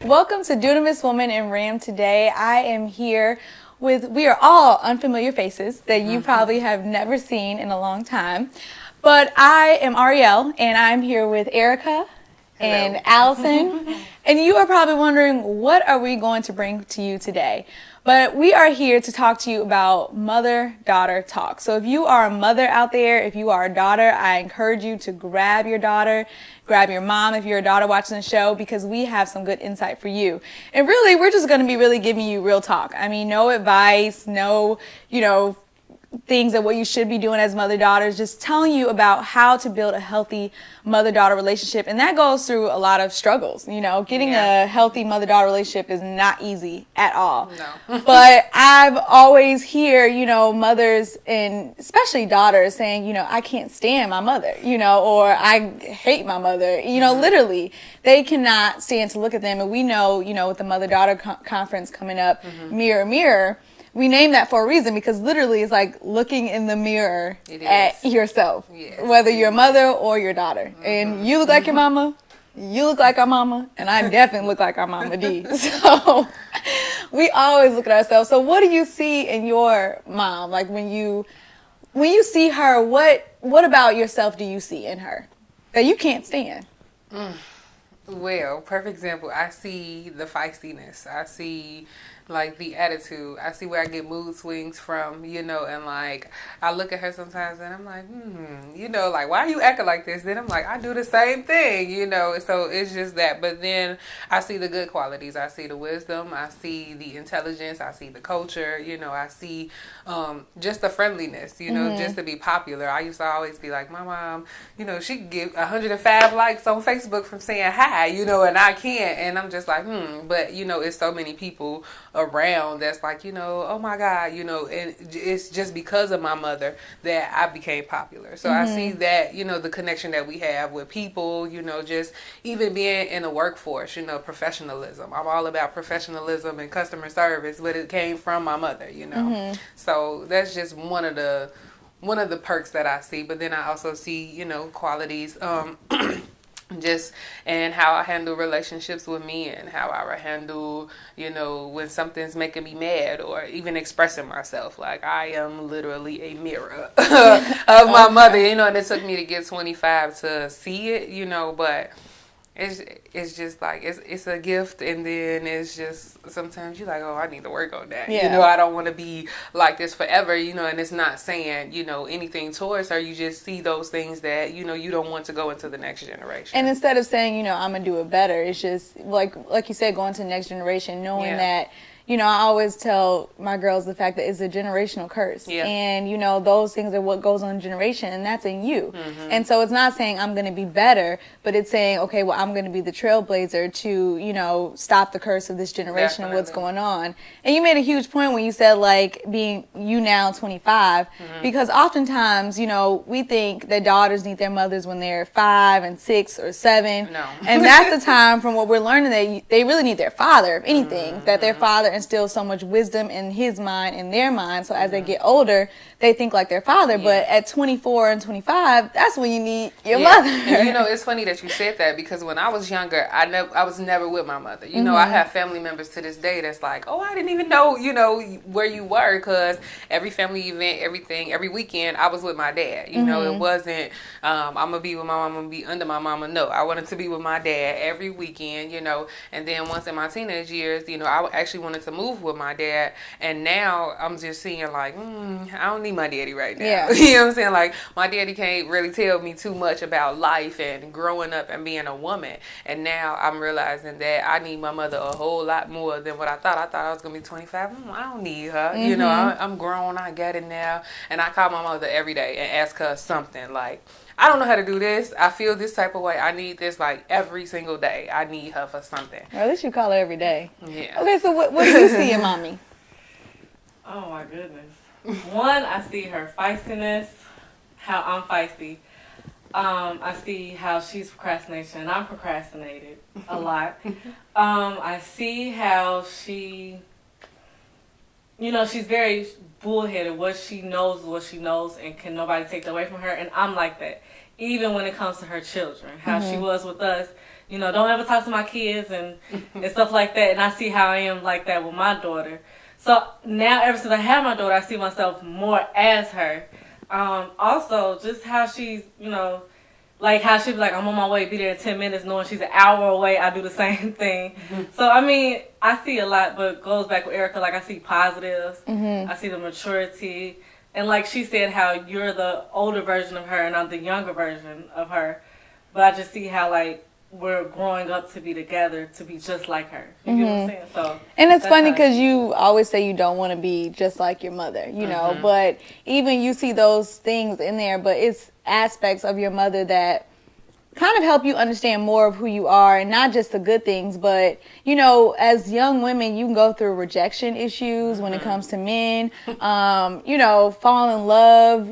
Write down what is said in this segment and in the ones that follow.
Welcome to Dunamis Woman in Ram today. I am here we are all unfamiliar faces that you probably have never seen in a long time. But I am Ariel, and I'm here with Erica and Allison. And you are probably wondering, what are we going to bring to you today? But we are here to talk to you about mother-daughter talk. So if you are a mother out there, if you are a daughter, I encourage you to grab your daughter, grab your mom if you're a daughter watching the show, because we have some good insight for you. And really, we're just going to be really giving you real talk. I mean, no advice, no, things that what you should be doing as mother-daughters, just telling you about how to build a healthy mother-daughter relationship. And that goes through a lot of struggles. Getting a healthy mother-daughter relationship is not easy at all. No. But I've always hear, mothers and especially daughters saying, I can't stand my mother, or I hate my mother. Literally, they cannot stand to look at them. And we know, with the mother-daughter conference coming up, Mirror, Mirror, we name that for a reason, because literally it's like looking in the mirror at yourself, whether you're a mother or your daughter. And you look like your mama, you look like our mama, and I definitely look like our mama D. So we always look at ourselves. So what do you see in your mom? Like when you see her, what about yourself do you see in her that you can't stand? Well, perfect example. I see the feistiness. I see like the attitude. I see where I get mood swings from, and like I look at her sometimes and I'm like, like, why are you acting like this? Then I'm like, I do the same thing, so it's just that. But then I see the good qualities. I see the wisdom. I see the intelligence. I see the culture. I see just the friendliness, just to be popular. I used to always be like, my mom, she could get 105 likes on Facebook from saying hi, and I can't. And I'm just like, but it's so many people around that's like, oh my God, and it's just because of my mother that I became popular. So I see that, the connection that we have with people, just even being in the workforce, professionalism. I'm all about professionalism and customer service, but it came from my mother, So that's just one of the perks that I see. But then I also see, qualities, just and how I handle relationships with men, how I handle, when something's making me mad, or even expressing myself. Like I am literally a mirror of my mother, and it took me to get 25 to see it, but it's just like it's a gift, and then it's just sometimes you're like, oh, I need to work on that. I don't want to be like this forever, and it's not saying anything towards her. You just see those things that you don't want to go into the next generation. And instead of saying I'm gonna do it better, it's just like you said, going to the next generation, knowing that. I always tell my girls the fact that it's a generational curse. Yeah. And, those things are what goes on in generation, and that's in you. And so it's not saying I'm going to be better, but it's saying, okay, well, I'm going to be the trailblazer to, stop the curse of this generation and what's going on. And you made a huge point when you said, like, being you now 25, because oftentimes, we think that daughters need their mothers when they're 5 and 6 or 7. No. And that's the time from what we're learning that they really need their father, if anything, that their father instills so much wisdom in his mind, in their mind. So as they get older, they think like their father. But at 24 and 25, that's when you need your mother. And, it's funny that you said that, because when I was younger, I was never with my mother. I have family members to this day that's like, oh, I didn't even know, where you were, because every family event, every weekend, I was with my dad. It wasn't, I'm going to be with my mom, I'm going to be under my mama. No, I wanted to be with my dad every weekend, and then once in my teenage years, I actually wanted to move with my dad, and now I'm just seeing like, I don't need my daddy right now. Yeah. You know what I'm saying? Like, my daddy can't really tell me too much about life and growing up and being a woman, and now I'm realizing that I need my mother a whole lot more than what I thought. I thought I was gonna be 25. I don't need her. I'm grown, I get it now, and I call my mother every day and ask her something like, I don't know how to do this. I feel this type of way. I need this like every single day. I need her for something. Well, at least you call her every day. Yeah. Okay, so what do you see in mommy? Oh my goodness. One, I see her feistiness, how I'm feisty. I see how she's procrastination and I'm procrastinated a lot. I see how she, she's very bullheaded. What she knows, and can nobody take that away from her. And I'm like that. Even when it comes to her children, how she was with us, don't ever talk to my kids and stuff like that. And I see how I am like that with my daughter. So now, ever since I have my daughter, I see myself more as her. Also, just how she's, like how she'd be like, I'm on my way, be there in 10 minutes, knowing she's an hour away. I do the same thing. Mm-hmm. So, I mean, I see a lot, but it goes back with Erica. Like, I see positives. Mm-hmm. I see the maturity. And like she said, how you're the older version of her and I'm the younger version of her. But I just see how, like, we're growing up to be together, to be just like her. You get what I'm saying? So, and it's funny because you always say you don't want to be just like your mother, know, but even you see those things in there, but it's aspects of your mother that kind of help you understand more of who you are, and not just the good things, but, as young women, you can go through rejection issues when it comes to men, fall in love,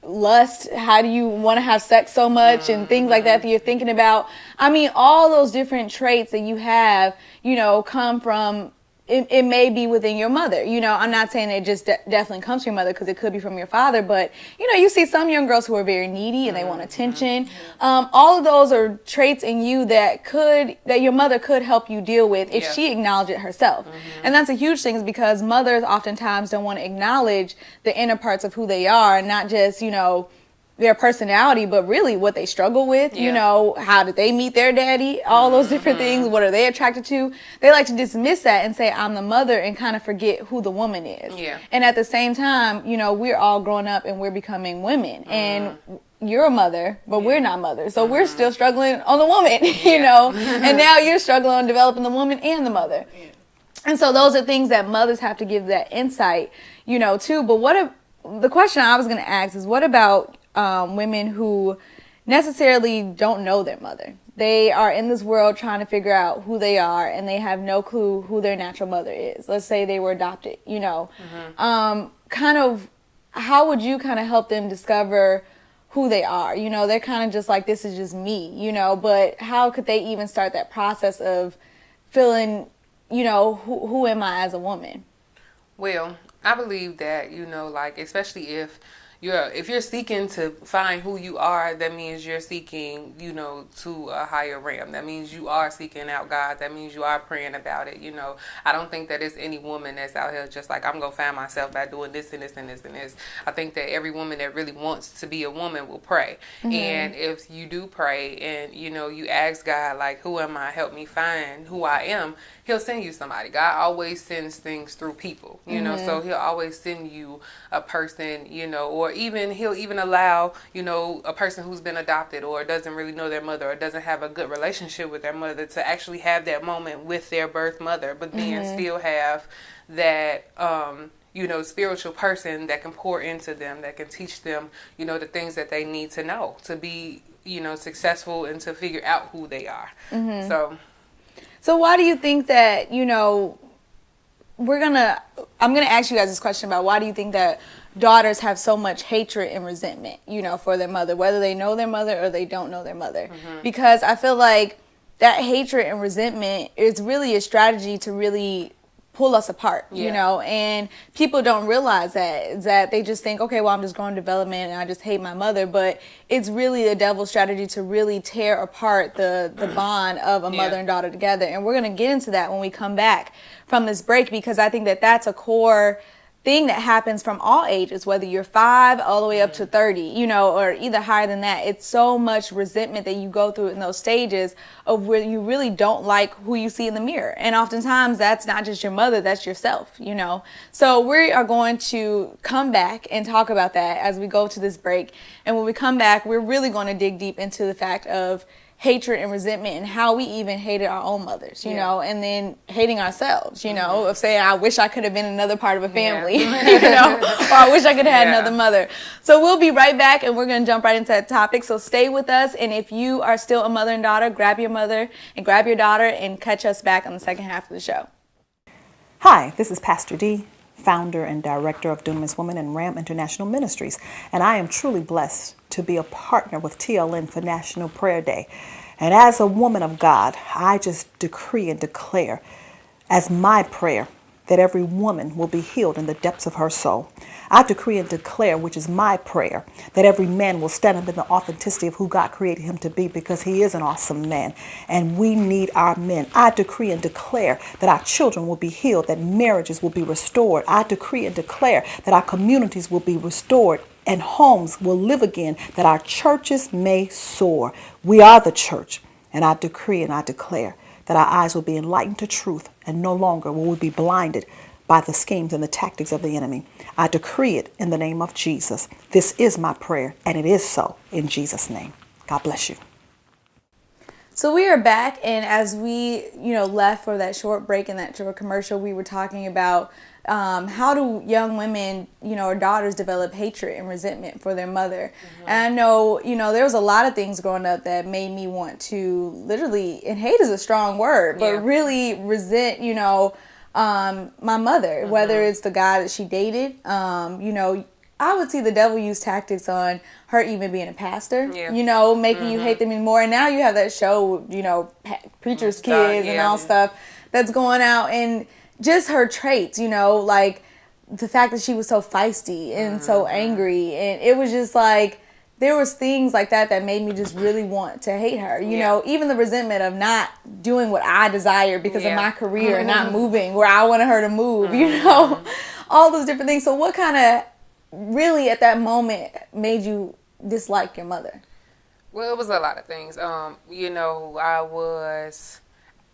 lust, how do you want to have sex so much and things like that you're thinking about. I mean, all those different traits that you have, come from, it may be within your mother. I'm not saying it just definitely comes from your mother, because it could be from your father, but, you see some young girls who are very needy and they want attention. All of those are traits in you that your mother could help you deal with if she acknowledged it herself. And that's a huge thing, is because mothers oftentimes don't want to acknowledge the inner parts of who they are, and not just, their personality, but really what they struggle with, how did they meet their daddy, all those different things, what are they attracted to. They like to dismiss that and say, I'm the mother, and kind of forget who the woman is. And at the same time, we're all growing up and we're becoming women, and you're a mother, but we're not mothers, so we're still struggling on the woman, and now you're struggling on developing the woman and the mother. And so those are things that mothers have to give that insight, too. But the question I was going to ask is, what about women who necessarily don't know their mother? They are in this world trying to figure out who they are, and they have no clue who their natural mother is. Let's say they were adopted, kind of, how would you kind of help them discover who they are? They're kind of just like, this is just me, but how could they even start that process of feeling, who am I as a woman? Well, I believe that, like, especially if you're seeking to find who you are, that means you're seeking, to a higher realm. That means you are seeking out God. That means you are praying about it. I don't think that it's any woman that's out here just like, I'm going to find myself by doing this and this and this and this. I think that every woman that really wants to be a woman will pray. And if you do pray and, you ask God, like, who am I? Help me find who I am. He'll send you somebody. God always sends things through people, so he'll always send you a person, or he'll even allow, a person who's been adopted or doesn't really know their mother or doesn't have a good relationship with their mother to actually have that moment with their birth mother, but then still have that, spiritual person that can pour into them, that can teach them, the things that they need to know to be, successful and to figure out who they are. So why do you think that, I'm going to ask you guys this question about why do you think that daughters have so much hatred and resentment, for their mother, whether they know their mother or they don't know their mother? Because I feel like that hatred and resentment is really a strategy to really pull us apart, and people don't realize that they just think, okay, well, I'm just growing development and I just hate my mother, but it's really a devil's strategy to really tear apart the bond of a mother and daughter together. And we're going to get into that when we come back from this break, because I think that that's a core thing that happens from all ages, whether you're 5 all the way up to 30, or either higher than that. It's so much resentment that you go through in those stages of where you really don't like who you see in the mirror. And oftentimes that's not just your mother, that's yourself, So we are going to come back and talk about that as we go to this break. And when we come back, we're really going to dig deep into the fact of hatred and resentment and how we even hated our own mothers, and then hating ourselves, of saying, I wish I could have been another part of a family, or I wish I could have had another mother. So we'll be right back, and we're going to jump right into that topic. So stay with us. And if you are still a mother and daughter, grab your mother and grab your daughter and catch us back on the second half of the show. Hi, this is Pastor D, founder and director of Dunamis Women and RAM International Ministries, and I am truly blessed to be a partner with TLN for National Prayer Day. And as a woman of God, I just decree and declare as my prayer that every woman will be healed in the depths of her soul. I decree and declare, which is my prayer, that every man will stand up in the authenticity of who God created him to be, because he is an awesome man and we need our men. I decree and declare that our children will be healed, that marriages will be restored. I decree and declare that our communities will be restored and homes will live again, that our churches may soar. We are the church, and I decree and I declare that our eyes will be enlightened to truth, and no longer will we be blinded by the schemes and the tactics of the enemy. I decree it in the name of Jesus. This is my prayer, and it is so in Jesus' name. God bless you. So we are back, and as we, left for that short break and that short commercial, we were talking about how do young women, or daughters develop hatred and resentment for their mother. Mm-hmm. And I know, there was a lot of things growing up that made me want to literally, and hate is a strong word, but really resent, my mother, mm-hmm. whether it's the guy that she dated, I would see the devil use tactics on her even being a pastor, making mm-hmm. you hate them even more. And now you have that show, preacher's kids and all stuff that's going out, and just her traits, like the fact that she was so feisty and mm-hmm. so angry. And it was just like, there was things like that made me just really want to hate her. You know, even the resentment of not doing what I desire because of my career and not moving where I wanted her to move, all those different things. So what kind of really at that moment made you dislike your mother? Well, it was a lot of things.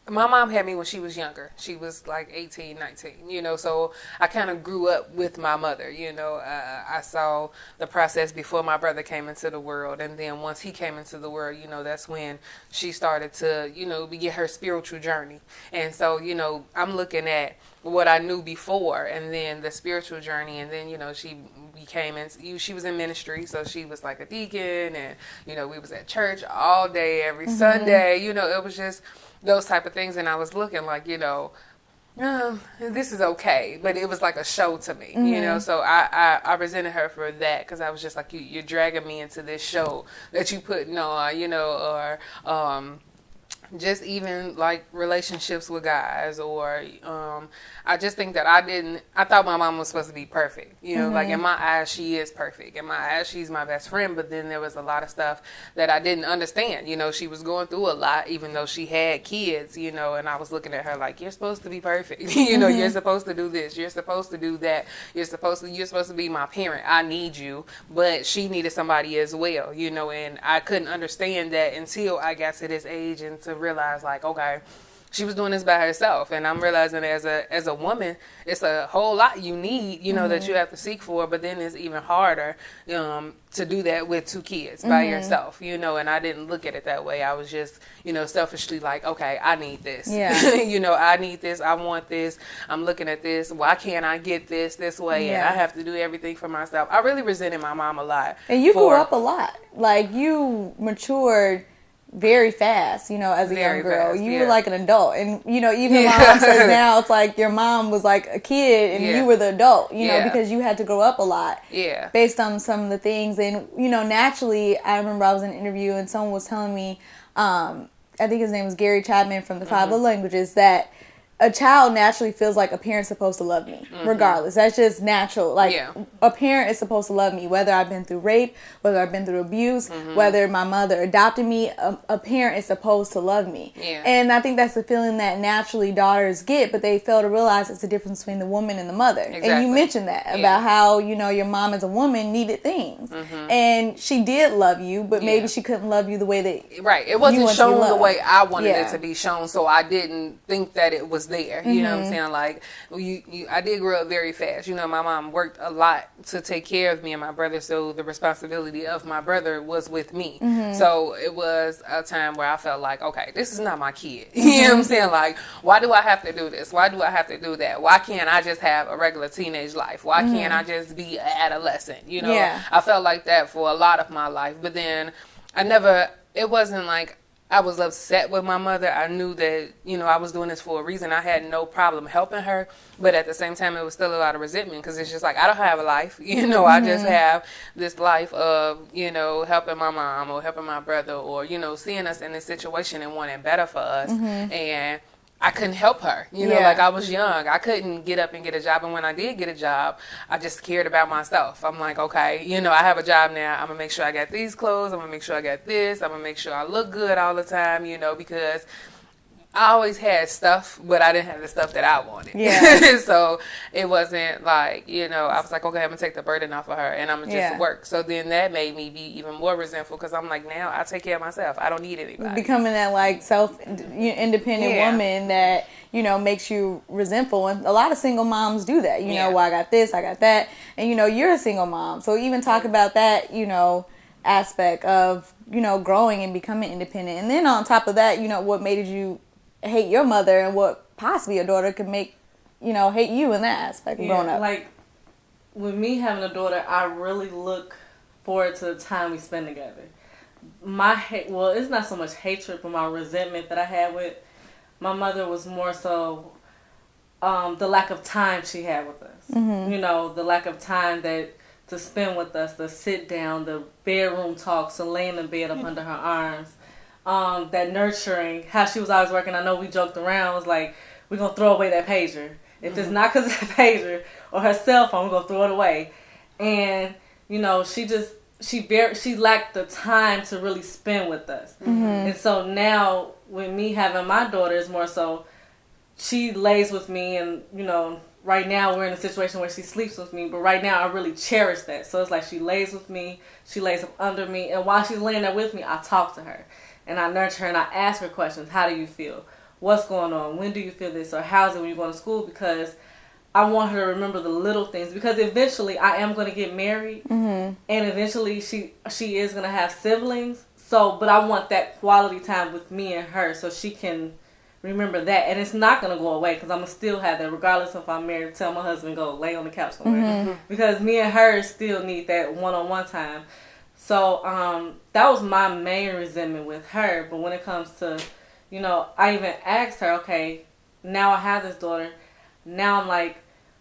My mom had me when she was younger. She was like 18, 19, so I kind of grew up with my mother, I saw the process before my brother came into the world. And then once he came into the world, that's when she started to, begin her spiritual journey. And so, I'm looking at what I knew before and then the spiritual journey. And then, she she was in ministry. So she was like a deacon and, we was at church all day, every mm-hmm. Sunday, it was just those type of things. And I was looking like, this is okay. But it was like a show to me, mm-hmm. So I resented her for that, because I was just like, you're dragging me into this show that you putting on, or just even like relationships with guys, or I just think that I thought my mom was supposed to be perfect, mm-hmm. like in my eyes she is perfect, in my eyes she's my best friend, but then there was a lot of stuff that I didn't understand. She was going through a lot, even though she had kids, and I was looking at her like, you're supposed to be perfect, mm-hmm. you're supposed to do this, you're supposed to do that, you're supposed to be my parent, I need you. But she needed somebody as well, and I couldn't understand that until I got to this age and to realize like, okay, she was doing this by herself. And I'm realizing as a woman, it's a whole lot you need, mm-hmm. that you have to seek for. But then it's even harder to do that with 2 kids by mm-hmm. yourself, and I didn't look at it that way. I was just, selfishly like, okay, I need this. Yeah. I need this. I want this. I'm looking at this. Why can't I get this way? Yeah. And I have to do everything for myself. I really resented my mom a lot. And you grew up a lot. Like, you matured very fast, as a young girl. You were like an adult. And, even mom says now, it's like your mom was like a kid and you were the adult, because you had to grow up a lot. Yeah. Based on some of the things. And, naturally, I remember I was in an interview and someone was telling me, I think his name was Gary Chapman from the Five mm-hmm. Love Languages, that a child naturally feels like a parent's supposed to love me, mm-hmm. regardless. That's just natural. Like, a parent is supposed to love me, whether I've been through rape, whether I've been through abuse, mm-hmm. whether my mother adopted me, a parent is supposed to love me. Yeah. And I think that's the feeling that naturally daughters get, but they fail to realize it's the difference between the woman and the mother. Exactly. And you mentioned that, about how, your mom as a woman needed things. Mm-hmm. And she did love you, but maybe she couldn't love you the way that right. It wasn't shown the way I wanted it to be shown, so I didn't think that it was there. You know what I'm saying? Like, I did grow up very fast. My mom worked a lot to take care of me and my brother, so the responsibility of my brother was with me. Mm-hmm. So it was a time where I felt like, okay, this is not my kid. You know what I'm saying? Like, why do I have to do this? Why do I have to do that? Why can't I just have a regular teenage life? Why can't I just be an adolescent? I felt like that for a lot of my life. But then it wasn't like I was upset with my mother. I knew that, I was doing this for a reason. I had no problem helping her. But at the same time, it was still a lot of resentment, because it's just like, I don't have a life. I just have this life of, helping my mom or helping my brother, or, seeing us in this situation and wanting better for us. Mm-hmm. And I couldn't help her. You know, Yeah. like I was young. I couldn't get up and get a job. And when I did get a job, I just cared about myself. I'm like, okay, you know, I have a job now. I'm going to make sure I got these clothes. I'm going to make sure I got this. I'm going to make sure I look good all the time, you know, because I always had stuff, but I didn't have the stuff that I wanted. Yeah. So it wasn't like, you know, I was like, okay, I'm going to take the burden off of her and I'm going to just Yeah. work. So then that made me be even more resentful because I'm like, now I take care of myself. I don't need anybody. Becoming that like independent Yeah. woman that, you know, makes you resentful. And a lot of single moms do that. You know, Yeah. well, I got this, I got that. And, you know, you're a single mom. So even talk about that, you know, aspect of, you know, growing and becoming independent. And then on top of that, you know, what made you hate your mother and what possibly your daughter could make, you know, hate you in that aspect of growing up. Like, with me having a daughter, I really look forward to the time we spend together. Well, it's not so much hatred, but my resentment that I had with my mother was more so the lack of time she had with us. Mm-hmm. You know, the lack of time to spend with us, the sit down, the bedroom talks, and lay in the bed up under her arms. That nurturing, how she was always working. I know we joked around, was like, we're going to throw away that pager. If it's not because of the pager or her cell phone, we're going to throw it away. And, you know, she lacked the time to really spend with us. Mm-hmm. And so now, with me having my daughter, is more so, she lays with me and, you know, right now we're in a situation where she sleeps with me, but right now I really cherish that. So it's like she lays with me, she lays up under me, and while she's laying there with me, I talk to her. And I nurture her and I ask her questions. How do you feel? What's going on? When do you feel this? Or how's it when you go to school? Because I want her to remember the little things. Because eventually I am going to get married. Mm-hmm. And eventually she is going to have siblings. So, but I want that quality time with me and her so she can remember that. And it's not going to go away because I'm going to still have that regardless if I'm married. Tell my husband go lay on the couch somewhere. Mm-hmm. Because me and her still need that one-on-one time. So, that was my main resentment with her. But when it comes to, you know, I even asked her, okay, now I have this daughter. Now I'm like,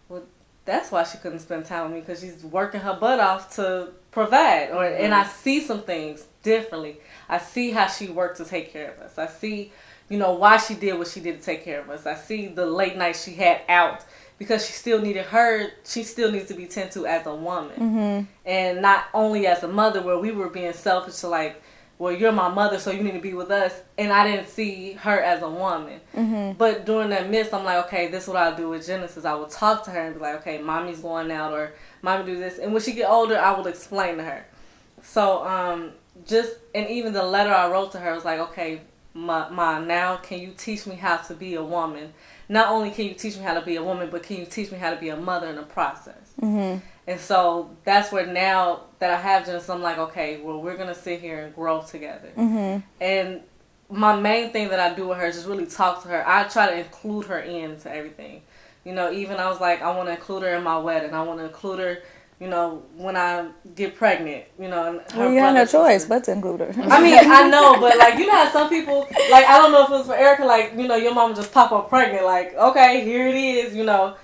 well, that's why she couldn't spend time with me, because she's working her butt off to provide. And I see some things differently. I see how she worked to take care of us. I see, you know, why she did what she did to take care of us. I see the late nights she had out. Because she still needs to be tended to as a woman. Mm-hmm. And not only as a mother, where we were being selfish to like, well, you're my mother, so you need to be with us. And I didn't see her as a woman. Mm-hmm. But during that midst, I'm like, okay, this is what I'll do with Genesis. I will talk to her and be like, okay, mommy's going out, or mommy do this. And when she get older, I will explain to her. So, and even the letter I wrote to her was like, okay, Ma, now can you teach me how to be a woman? Not only can you teach me how to be a woman, but can you teach me how to be a mother in the process? Mm-hmm. And so that's where now that I have Genesis, I'm like, okay, well, we're going to sit here and grow together. Mm-hmm. And my main thing that I do with her is just really talk to her. I try to include her into everything. You know, even I was like, I want to include her in my wedding. I want to include her, you know, when I get pregnant, you know. And her Well, you had no brother, choice sister. but to include her. I mean, I know, but like, you know how some people, like, I don't know if it was for Erica, like, you know, your mama just pop up pregnant, like, okay, here it is, you know.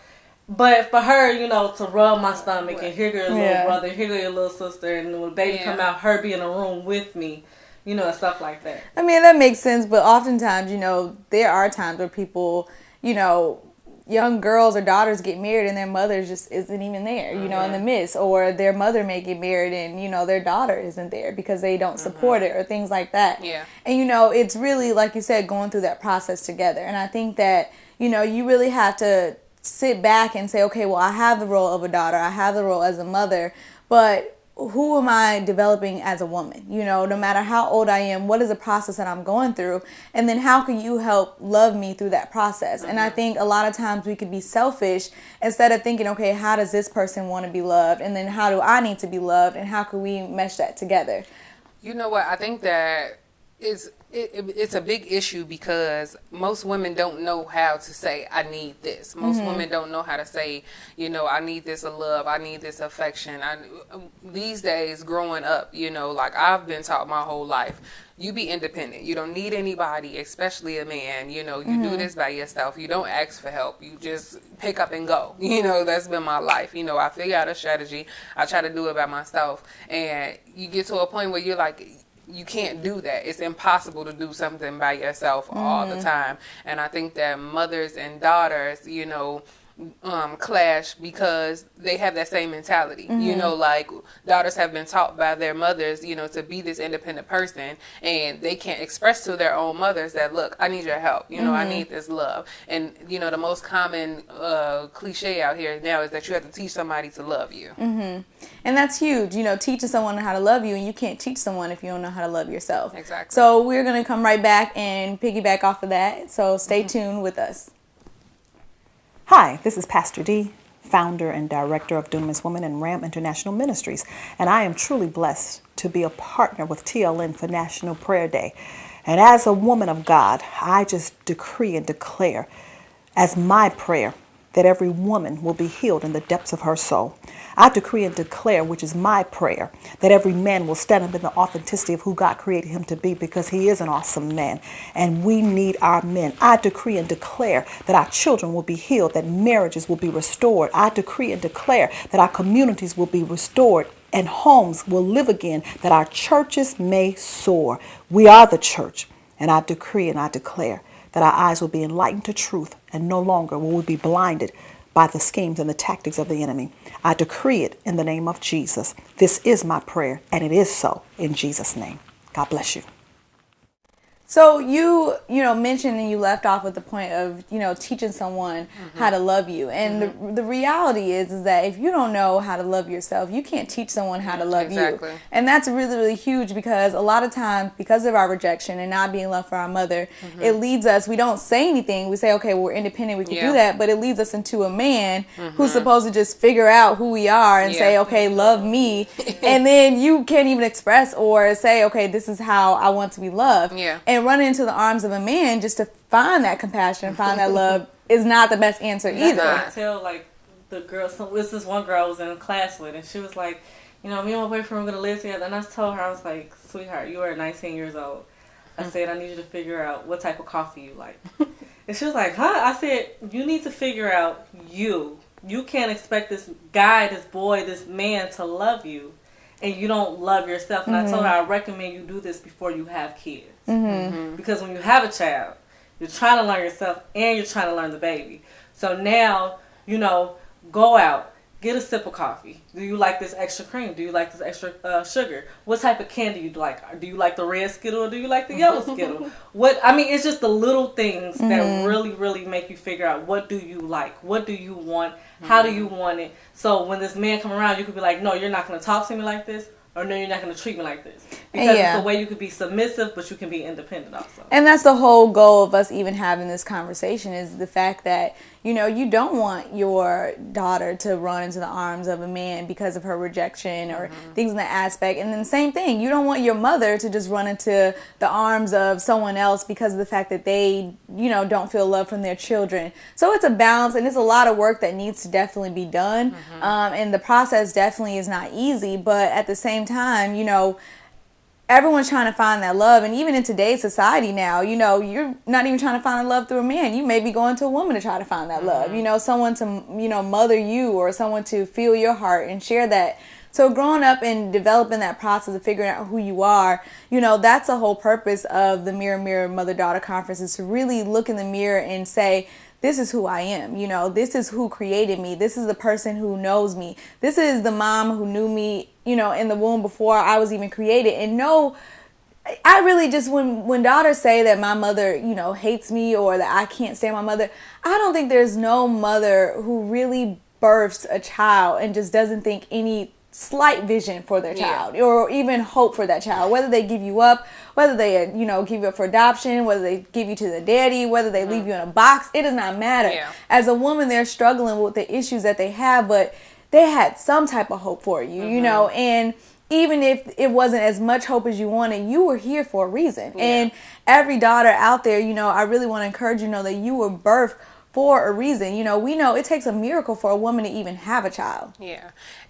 But for her, you know, to rub my stomach and here go your little brother, here go your little sister, and when the baby come out, her be in a room with me, you know, and stuff like that. I mean, that makes sense, but oftentimes, you know, there are times where people, you know, young girls or daughters get married and their mother just isn't even there, you know, in the midst. Or their mother may get married and, you know, their daughter isn't there because they don't support it or things like that. Yeah. And, you know, it's really, like you said, going through that process together. And I think that, you know, you really have to sit back and say, okay, well, I have the role of a daughter. I have the role as a mother. But who am I developing as a woman? You know, no matter how old I am, what is the process that I'm going through? And then how can you help love me through that process? And I think a lot of times we could be selfish instead of thinking, okay, how does this person want to be loved? And then how do I need to be loved? And how can we mesh that together? You know what? I think that it's a big issue because most women don't know how to say, I need this. Most women don't know how to say, you know, I need this love. I need this affection. These days, growing up, you know, like I've been taught my whole life, you be independent. You don't need anybody, especially a man. You know, you do this by yourself. You don't ask for help. You just pick up and go. You know, that's been my life. You know, I figure out a strategy. I try to do it by myself. And you get to a point where you're like, you can't do that. It's impossible to do something by yourself all the time. And I think that mothers and daughters, clash because they have that same mentality. Like daughters have been taught by their mothers, to be this independent person, and they can't express to their own mothers that, look, I need your help. I need this love. And the most common cliche out here now is that you have to teach somebody to love you. And that's huge. Teaching someone how to love you, and you can't teach someone if you don't know how to love yourself. Exactly. So we're going to come right back and piggyback off of that. So stay tuned with us. Hi, this is Pastor D, founder and director of Dunamis Women and Ram International Ministries, and I am truly blessed to be a partner with TLN for National Prayer Day. And as a woman of God, I just decree and declare as my prayer that every woman will be healed in the depths of her soul. I decree and declare, which is my prayer, that every man will stand up in the authenticity of who God created him to be, because he is an awesome man, and we need our men. I decree and declare that our children will be healed, that marriages will be restored. I decree and declare that our communities will be restored and homes will live again, that our churches may soar. We are the church, and I decree and I declare that our eyes will be enlightened to truth, and no longer will we be blinded by the schemes and the tactics of the enemy. I decree it in the name of Jesus. This is my prayer, and it is so in Jesus' name. God bless you. So you mentioned, and you left off with the point of, teaching someone how to love you. And the reality is that if you don't know how to love yourself, you can't teach someone how to love you. And that's really, really huge, because a lot of times, because of our rejection and not being loved for our mother, it leads us, we don't say anything. We say, okay, well, we're independent, we can do that. But it leads us into a man who's supposed to just figure out who we are and say, okay, love me. And then you can't even express or say, okay, this is how I want to be loved. And run into the arms of a man just to find that compassion, find that love, is not the best answer either. I tell the girl, this one girl I was in class with, and she was like, me and my boyfriend were gonna live together, and I told her, I was like, sweetheart, you are 19 years old. I said, I need you to figure out what type of coffee you like. And she was like, huh? I said, you need to figure out you. You can't expect this guy, this boy, this man to love you, and you don't love yourself. And I told her, I recommend you do this before you have kids. Because when you have a child, you're trying to learn yourself and you're trying to learn the baby. So now, go out, get a sip of coffee. Do you like this extra cream? Do you like this extra sugar? What type of candy do you like? Do you like the red Skittle or do you like the yellow Skittle? It's just the little things that really, really make you figure out, what do you like? What do you want? How do you want it? So when this man come around, you could be like, no, you're not going to talk to me like this. Or no, you're not going to treat me like this. Because it's a way you could be submissive, but you can be independent also. And that's the whole goal of us even having this conversation, is the fact that, you don't want your daughter to run into the arms of a man because of her rejection or things in that aspect. And then same thing, you don't want your mother to just run into the arms of someone else because of the fact that they, don't feel love from their children. So it's a balance, and it's a lot of work that needs to definitely be done. And the process definitely is not easy, but at the same time, everyone's trying to find that love. And even in today's society now, you're not even trying to find that love through a man. You may be going to a woman to try to find that love, someone to, mother you, or someone to feel your heart and share that. So growing up and developing that process of figuring out who you are, that's the whole purpose of the Mirror Mirror Mother-Daughter Conference, is to really look in the mirror and say, this is who I am. This is who created me. This is the person who knows me. This is the mom who knew me, in the womb before I was even created. And I really just, when daughters say that my mother, hates me, or that I can't stand my mother, I don't think there's no mother who really births a child and just doesn't think any slight vision for their child, or even hope for that child, whether they give you up, whether they give you up for adoption, whether they give you to the daddy, whether they leave you in a box. It does not matter. As a woman, they're struggling with the issues that they have, but they had some type of hope for you, and even if it wasn't as much hope as you wanted, you were here for a reason. And every daughter out there, I really want to encourage you, that you were birthed for a reason. We know it takes a miracle for a woman to even have a child.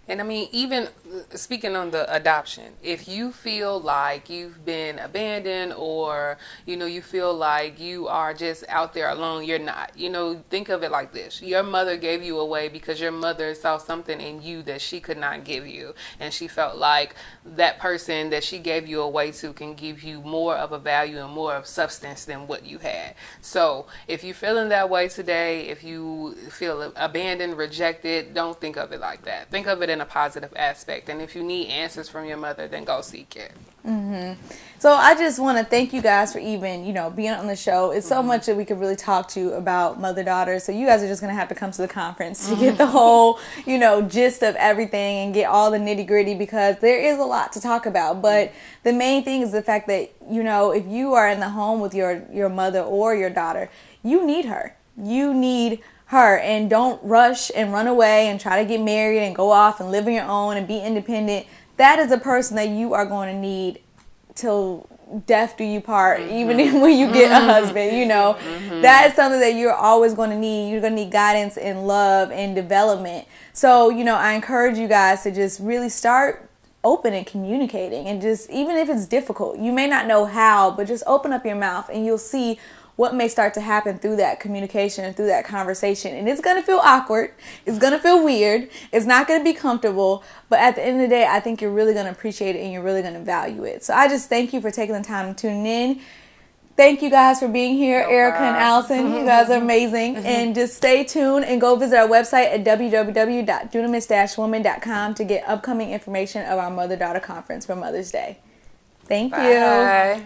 And I mean, even speaking on the adoption, if you feel like you've been abandoned or, you feel like you are just out there alone, you're not. Think of it like this. Your mother gave you away because your mother saw something in you that she could not give you. And she felt like that person that she gave you away to can give you more of a value and more of substance than what you had. So if you're feeling that way today, if you feel abandoned, rejected, don't think of it like that. Think of it in a positive aspect. And if you need answers from your mother, then go seek it. So I just want to thank you guys for even, being on the show. It's so much that we could really talk to you about mother-daughter. So you guys are just going to have to come to the conference to get the whole, gist of everything and get all the nitty-gritty, because there is a lot to talk about. But the main thing is the fact that, if you are in the home with your mother or your daughter, you need her. You need her, and don't rush and run away and try to get married and go off and live on your own and be independent. That is a person that you are going to need till death do you part, even when you get a husband. That is something that you're always going to need. You're going to need guidance and love and development. So, I encourage you guys to just really start open and communicating, and just, even if it's difficult, you may not know how, but just open up your mouth and you'll see what may start to happen through that communication and through that conversation. And it's going to feel awkward. It's going to feel weird. It's not going to be comfortable. But at the end of the day, I think you're really going to appreciate it and you're really going to value it. So I just thank you for taking the time to tune in. Thank you guys for being here, Erica and Allison. You guys are amazing. And just stay tuned and go visit our website at www.dunamis-woman.com to get upcoming information of our Mother-Daughter Conference for Mother's Day. Thank you. Bye.